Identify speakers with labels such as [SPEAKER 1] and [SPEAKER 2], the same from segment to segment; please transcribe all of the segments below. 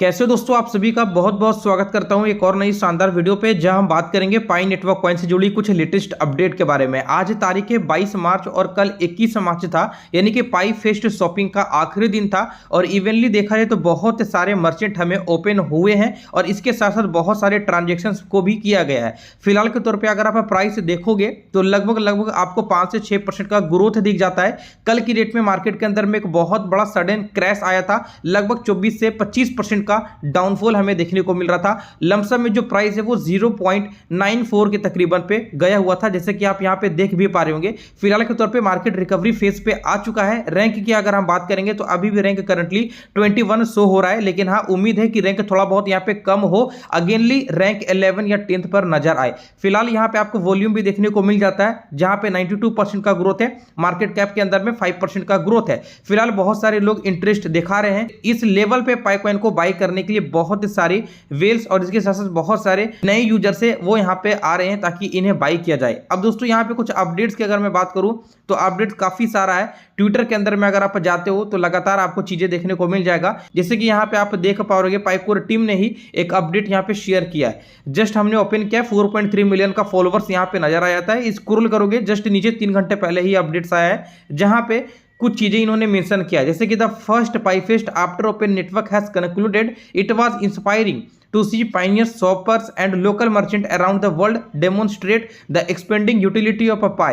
[SPEAKER 1] कैसे हो दोस्तों, आप सभी का बहुत बहुत स्वागत करता हूं एक और नई शानदार वीडियो पे, जहां हम बात करेंगे पाई नेटवर्क कॉइन से जुड़ी कुछ लेटेस्ट अपडेट के बारे में। आज तारीख है 22 मार्च और कल 21 मार्च था, यानी कि पाई फेस्ट शॉपिंग का आखिरी दिन था। और इवेंटली देखा जाए तो बहुत सारे मर्चेंट हमें ओपन हुए हैं और इसके साथ साथ बहुत सारे ट्रांजेक्शन को भी किया गया है। फिलहाल के तौर पर अगर आप प्राइस देखोगे तो लगभग आपको 5 से 6% का ग्रोथ दिख जाता है। कल की डेट में मार्केट के अंदर में एक बहुत बड़ा सडन क्रैश आया था, लगभग 24 से 25% का डाउनफॉल हमें देखने को मिल रहा था। लमसम में जो प्राइस है वो 0.94 के तकरीबन पे गया हुआ था, जैसे कि आप यहां पे देख भी पा रहे होंगे। फिलहाल के तौर पे मार्केट रिकवरी फेज पे आ चुका है। रैंक की अगर हम बात करेंगे तो अभी भी रैंक करंटली 21 शो हो रहा है, लेकिन हाँ उम्मीद है कि रैंक थोड़ा बहुत यहां पे कम हो, अगेनली रैंक 11 या 10th पर नजर आए। फिलहाल यहां पे आपको वॉल्यूम भी देखने को मिल जाता है, जहां पे 92% का ग्रोथ है। मार्केट कैप के अंदर में 5% का ग्रोथ है। फिलहाल बहुत सारे लोग इंटरेस्ट दिखा रहे हैं इस लेवल पे पाई कॉइन को बाय करने के लिए। बहुत सारी वेल्स और इसके साथ साथ बहुत सारे नए यूजर्स है वो यहाँ पे आ रहे हैं ताकि इन्हें बाय किया जाए। अब दोस्तों यहाँ पे कुछ अपडेट्स की अगर मैं बात करूं तो अपडेट काफी सारा है। ट्विटर के अंदर में अगर आप जाते हो तो लगातार आपको चीजें देखने को मिल जाएगा, जैसे कि यहाँ पे आप देख पाओगे पाइकोर टीम ने ही एक अपडेट यहाँ पे शेयर किया है। जस्ट हमने ओपन किया, 4.3 मिलियन का फॉलोवर्स यहाँ पे नजर आ जाता है। स्क्रॉल करोगे जस्ट नीचे 3 घंटे पहले ही अपडेट्स आया है, जहां पे कुछ चीजें इन्होंने मेंशन किया, जैसे कि the first pi fest after open network has concluded, it was inspiring to see pioneers, shoppers and local merchants around the world demonstrate the expanding utility of a Pi.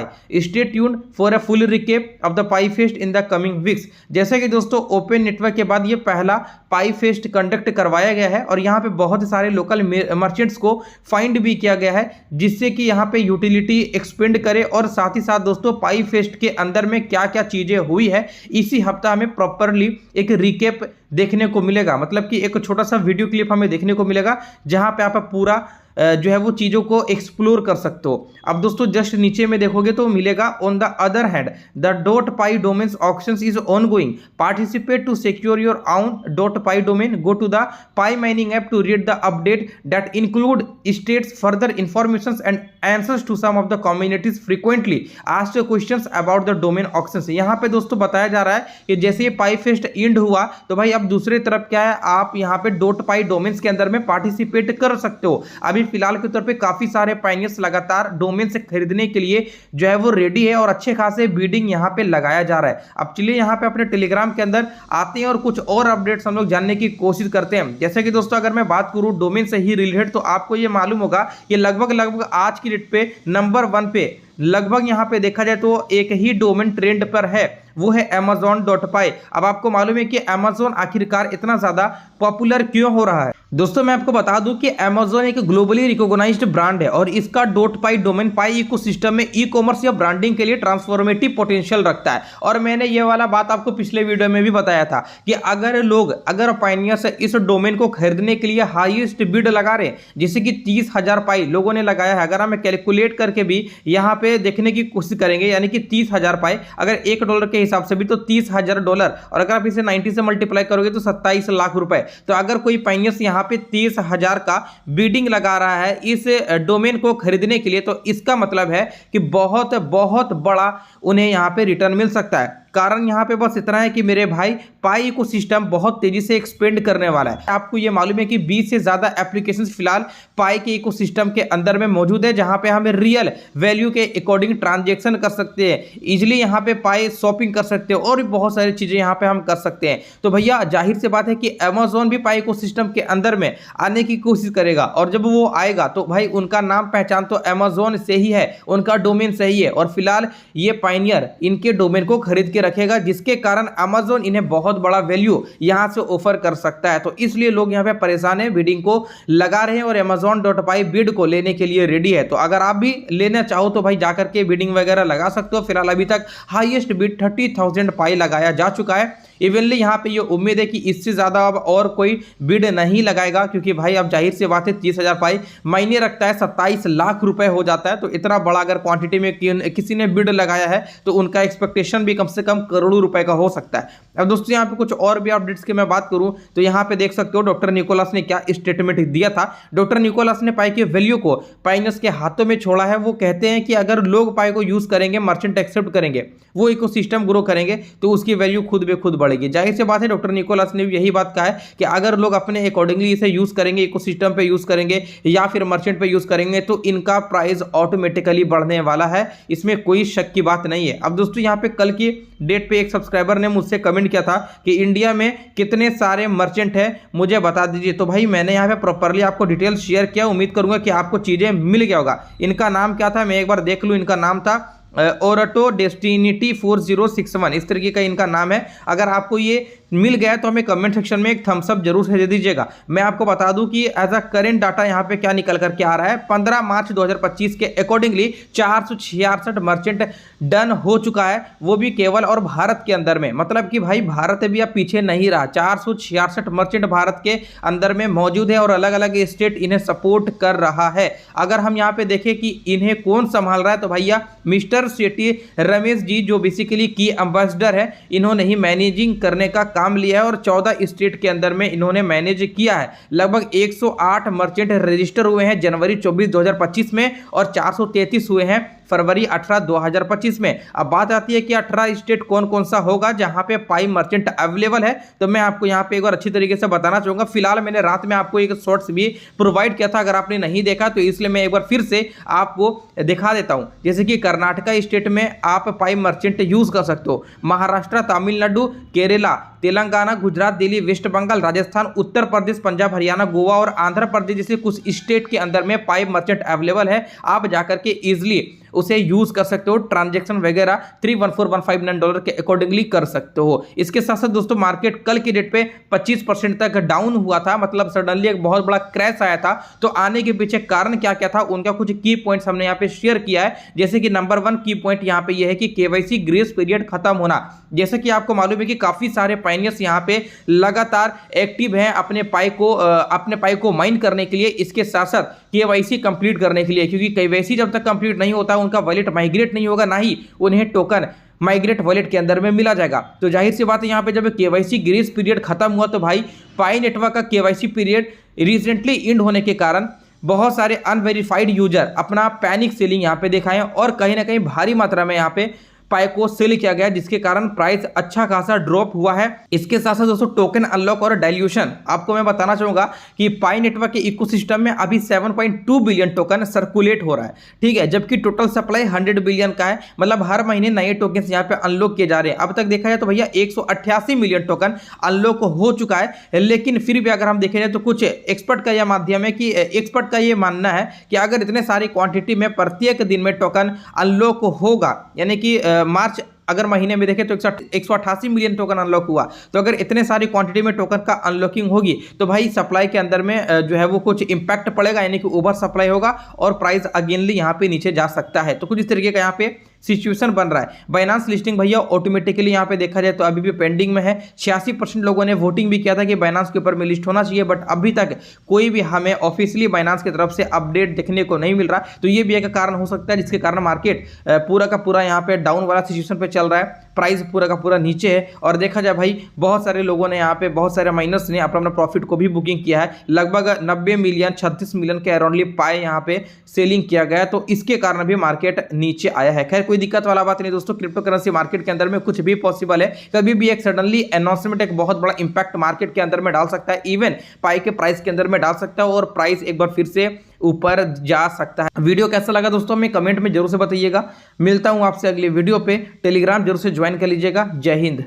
[SPEAKER 1] Stay tuned for a full recap of the Pi Fest in the coming weeks. जैसे कि दोस्तों open network के बाद ये पहला पाई fest conduct करवाया गया है और यहाँ पे बहुत सारे लोकल मर्चेंट्स को फाइंड भी किया गया है, जिससे कि यहाँ पे यूटिलिटी एक्सपेंड करे। और साथ ही साथ दोस्तों पाई फेस्ट के अंदर में क्या क्या चीजें हुई है इसी हफ्ता हमें प्रॉपरली एक रिकेप देखने को मिलेगा, मतलब कि एक छोटा सा वीडियो क्लिप हमें देखने को मिलेगा जहां पे आप पूरा जो है वो चीज़ों को एक्सप्लोर कर सकते हो। अब दोस्तों जस्ट नीचे में देखोगे तो मिलेगा on the other hand the dot pi domains auctions is ongoing, participate to secure your own dot pi domain, go to the pi mining app to read the update that include states further information and answers to some of the communities frequently asked questions about the domain auctions. यहाँ पे दोस्तों बताया जा रहा है कि जैसे ये पाई फेस्ट एंड हुआ तो भाई अब दूसरी तरफ क्या है, आप यहाँ पे डॉट पाई डोमेन्स के अंदर में पार्टिसिपेट कर सकते हो। अभी फिलहाल के तौर पे काफी सारे पाइनियर्स लगातार डोमेन से खरीदने के लिए जो है वो रेडी है और अच्छे खासे बीडिंग यहां पे लगाया जा रहा है। अब चलिए यहां पे अपने टेलीग्राम के अंदर आते हैं और कुछ और अपडेट्स हम लोग जानने की कोशिश करते हैं। जैसे कि दोस्तों अगर मैं बात करूं डोमेन से ही रिलेटेड तो आपको ये मालूम होगा कि लगभग आज की डेट पे नंबर 1 पे लगभग यहां पे देखा जाए तो एक ही डोमेन ट्रेंड पर है, वो है amazon.py। अब आपको मालूम है कि amazon आखिरकार इतना ज्यादा पॉपुलर क्यों हो रहा है। दोस्तों मैं आपको बता दूं कि amazon एक ग्लोबली रिकॉग्नाइज्ड ब्रांड है और इसका .py डोमेन पाई इकोसिस्टम में ई कॉमर्स या ब्रांडिंग के लिए ट्रांसफॉर्मेटिव पोटेंशियल रखता है। और मैंने ये वाला बात आपको पिछले वीडियो में भी बताया था कि अगर पाइनियर्स इस डोमेन को खरीदने के लिए हाईएस्ट बिड लगा रहे हैं, जैसे कि 30,000 पाई लोगों ने लगाया है, अगर हम कैलकुलेट करके भी यहाँ पे देखने की कोशिश करेंगे, यानी कि 30,000 पाई अगर $1 के हिसाब से भी तो $30,000, और अगर आप इसे 90 से मल्टीप्लाई करोगे तो 27 लाख रुपए। तो अगर कोई पाइनियर्स यहाँ पे 30,000 का बीडिंग लगा रहा है इस डोमेन को खरीदने के लिए, तो इसका मतलब है कि बहुत बहुत बड़ा उन्हें यहाँ पे रिटर्न मिल सकता है। कारण यहाँ पे बस इतना है कि मेरे भाई पाई इकोसिस्टम बहुत तेजी से एक्सपेंड करने वाला है। आपको ये मालूम है कि 20 से ज्यादा एप्लीकेशंस फिलहाल पाई के इकोसिस्टम के अंदर में मौजूद है, जहां पे हमें रियल वैल्यू के अकॉर्डिंग ट्रांजैक्शन कर सकते हैं, इजीली यहाँ पे पाई शॉपिंग कर सकते हो और भी बहुत सारी चीजें यहाँ पे हम कर सकते हैं। तो भैया जाहिर सी बात है कि अमेजोन भी पाई इकोसिस्टम के अंदर में आने की कोशिश करेगा, और जब वो आएगा तो भाई उनका नाम पहचान तो अमेजोन से ही है, उनका डोमेन सही है, और फिलहाल ये पाइनियर इनके डोमेन को खरीद के रखेगा, जिसके कारण अमेजोन इन्हें बहुत बड़ा वैल्यू यहां से ऑफर कर सकता है। तो इसलिए लोग यहां पे परेशान है, बिडिंग को लगा रहे हैं और amazon.py बिड को लेने के लिए रेडी है। तो अगर आप भी लेना चाहो तो भाई जाकर के बिडिंग वगैरह लगा सकते हो। फिलहाल अभी तक हाईएस्ट बिड 30,000 पाई लगाया जा चुका है। इवनली यहाँ पे ये उम्मीद है कि इससे ज्यादा अब और कोई बिड नहीं लगाएगा, क्योंकि भाई अब जाहिर सी बात है 30,000 पाई मायने रखता है, 27 लाख रुपए हो जाता है। तो इतना बड़ा अगर क्वांटिटी में किसी ने बिड लगाया है तो उनका एक्सपेक्टेशन भी कम से कम करोड़ों रुपए का हो सकता है। अब दोस्तों यहाँ पे कुछ और भी अपडेट्स की मैं बात करूं तो यहाँ पे देख सकते हो डॉक्टर निकोलस ने क्या स्टेटमेंट दिया था। डॉक्टर निकोलस ने पाई के वैल्यू को पाइनस के हाथों में छोड़ा है। वो कहते हैं कि अगर लोग पाई को यूज करेंगे, मर्चेंट एक्सेप्ट करेंगे, वो इकोसिस्टम ग्रो करेंगे तो उसकी वैल्यू खुद बे खुद बढ़ेगी। जाहिर सी बात है डॉक्टर निकोलस ने भी यही बात कहा है कि अगर लोग अपने अकॉर्डिंगली इसे यूज करेंगे, इकोसिस्टम पे यूज करेंगे या फिर मर्चेंट पे यूज करेंगे तो इनका प्राइस ऑटोमेटिकली बढ़ने वाला है, इसमें कोई शक की बात नहीं है। अब दोस्तों यहाँ पे कल की डेट पे एक सब्सक्राइबर ने मुझसे कमेंट किया था कि इंडिया में कितने सारे मर्चेंट है मुझे बता दीजिए। तो भाई मैंने यहाँ पे प्रॉपर्ली आपको डिटेल शेयर किया, उम्मीद करूंगा कि आपको चीजें मिल गया होगा। इनका नाम क्या था मैं एक बार देख लूं। इनका नाम था ओरटो डेस्टिनिटी 4061, इस तरीके का इनका नाम है। अगर आपको ये मिल गया तो हमें कमेंट सेक्शन में एक थम्स अप जरूर दे दीजिएगा। मैं आपको बता दूं कि एज अ करेंट डाटा यहाँ पे क्या निकल करके आ रहा है। 15 मार्च 2025 के अकॉर्डिंगली 466 मर्चेंट डन हो चुका है, वो भी केवल और भारत के अंदर में। मतलब कि भाई भारत भी अब पीछे नहीं रहा। 466 मर्चेंट भारत के अंदर में मौजूद है और अलग अलग स्टेट इन्हें सपोर्ट कर रहा है। अगर हम यहाँ पे देखें कि इन्हें कौन संभाल रहा है तो भैया मिस्टर सेठी रमेश जी जो बेसिकली की एम्बेसडर है, इन्होंने ही मैनेजिंग करने का काम लिया है और 14 स्टेट के अंदर में इन्होंने मैनेज किया है। लगभग 108 मर्चेंट रजिस्टर हुए हैं जनवरी 24 2025 में और 433 हुए हैं फरवरी 18 2025 में। अब बात आती है कि 18 स्टेट कौन कौन सा होगा जहां पे पाई मर्चेंट अवेलेबल है, तो मैं आपको यहां पे एक बार अच्छी तरीके से बताना चाहूंगा। फिलहाल मैंने रात में आपको एक शॉर्ट्स भी प्रोवाइड किया था, अगर आपने नहीं देखा तो इसलिए मैं एक बार फिर से आपको दिखा देता हूं। जैसे कि कर्नाटका स्टेट में आप पाई मर्चेंट यूज कर सकते हो, महाराष्ट्र, तमिलनाडु, केरला, तेलंगाना, गुजरात, दिल्ली, वेस्ट बंगाल, राजस्थान, उत्तर प्रदेश, पंजाब, हरियाणा, गोवा और आंध्र प्रदेश जैसे कुछ स्टेट के अंदर में पाई मर्चेंट अवेलेबल है। आप जाकर के इजिली उसे यूज कर सकते हो, ट्रांजैक्शन वगैरह $314,159 के अकॉर्डिंगली कर सकते हो। इसके साथ साथ दोस्तों मार्केट कल की डेट पे 25% तक डाउन हुआ था, मतलब सडनली एक बहुत बड़ा क्रैश आया था। तो आने के पीछे कारण क्या क्या था उनका कुछ की पॉइंट्स हमने यहाँ पे शेयर किया है। जैसे कि नंबर 1 की पॉइंट यहाँ पे यह है कि केवाईसी ग्रेस पीरियड खत्म होना। जैसे कि आपको मालूम है कि काफी सारे पाइनियर्स यहाँ पे लगातार एक्टिव हैं अपने पाई को माइन करने के लिए, इसके साथ साथ केवाईसी कंप्लीट करने के लिए, क्योंकि केवाईसी जब तक कंप्लीट नहीं होता उनका वॉलेट माइग्रेट नहीं होगा, ना ही उन्हें टोकन माइग्रेट वॉलेट के अंदर में मिला जाएगा। तो जाहिर सी बात है यहाँ पे जब केवाईसी ग्रेस पीरियड खत्म हुआ तो भाई पाई नेटवर्क का केवाईसी पीरियड रिसेंटली एंड होने के कारण बहुत सारे अनवेरिफाइड यूजर अपना पैनिक सेलिंग यहाँ पे दिखाएं और कहीं ना कहीं भारी मात्रा में यहाँ पे पाई को सेल किया गया, जिसके कारण प्राइस अच्छा खासा ड्रॉप हुआ है। इसके साथ साथ दोस्तों टोकन अनलॉक और डाइल्यूशन आपको मैं बताना चाहूंगा कि पाई नेटवर्क के इकोसिस्टम में अभी 7.2 बिलियन टोकन सर्कुलेट हो रहा है, ठीक है, जबकि टोटल सप्लाई 100 बिलियन का है। मतलब हर महीने नए टोकन यहाँ पे अनलॉक किए जा रहे हैं। अब तक देखा जाए तो भैया 188 मिलियन टोकन अनलॉक हो चुका है। लेकिन फिर भी अगर हम देखें जाए तो कुछ एक्सपर्ट का यह माध्यम है कि एक्सपर्ट का यह मानना है कि अगर इतने सारी क्वांटिटी में प्रत्येक दिन में टोकन अनलॉक होगा, यानी कि मार्च अगर महीने में देखें तो 188 मिलियन टोकन अनलॉक हुआ, तो अगर इतने सारी क्वांटिटी में टोकन का अनलॉकिंग होगी तो भाई सप्लाई के अंदर में जो है वो कुछ इंपैक्ट पड़ेगा, यानी कि ओवर सप्लाई होगा और प्राइस अगेनली यहाँ पे नीचे जा सकता है। तो कुछ इस तरीके का यहाँ पे सिचुएशन बन रहा है। बाइनांस लिस्टिंग भैया ऑटोमेटिकली यहाँ पे देखा जाए तो अभी भी पेंडिंग में है। 86% लोगों ने वोटिंग भी किया था कि बाइनांस के ऊपर में लिस्ट होना चाहिए, बट अभी तक कोई भी हमें ऑफिशियली बाइनांस की तरफ से अपडेट देखने को नहीं मिल रहा। तो ये भी एक कारण हो सकता है जिसके कारण मार्केट पूरा का पूरा यहाँ पे डाउन वाला सिचुएशन पे चल रहा है, प्राइस पूरा का पूरा नीचे है। और देखा जाए भाई बहुत सारे लोगों ने यहाँ पे, बहुत सारे माइनर्स ने अपना प्रॉफिट को भी बुकिंग किया है। लगभग 90 मिलियन 36 मिलियन के अराउंडली पाए यहाँ पे सेलिंग किया गया, तो इसके कारण भी मार्केट नीचे आया है। खैर कोई दिक्कत वाला बात नहीं दोस्तों, क्रिप्टो करेंसी मार्केट के अंदर में कुछ भी पॉसिबल है। कभी भी एक सडनली अनाउंसमेंट एक बहुत बड़ा इंपैक्ट मार्केट के अंदर में डाल सकता है, इवन पाई के प्राइस के अंदर में डाल सकता है और प्राइस एक बार फिर से ऊपर जा सकता है। वीडियो कैसा लगा दोस्तों हमें कमेंट में जरूर से बताइएगा। मिलता हूं आपसे अगली वीडियो पे, टेलीग्राम जरूर से ज्वाइन कर लीजिएगा। जय हिंद।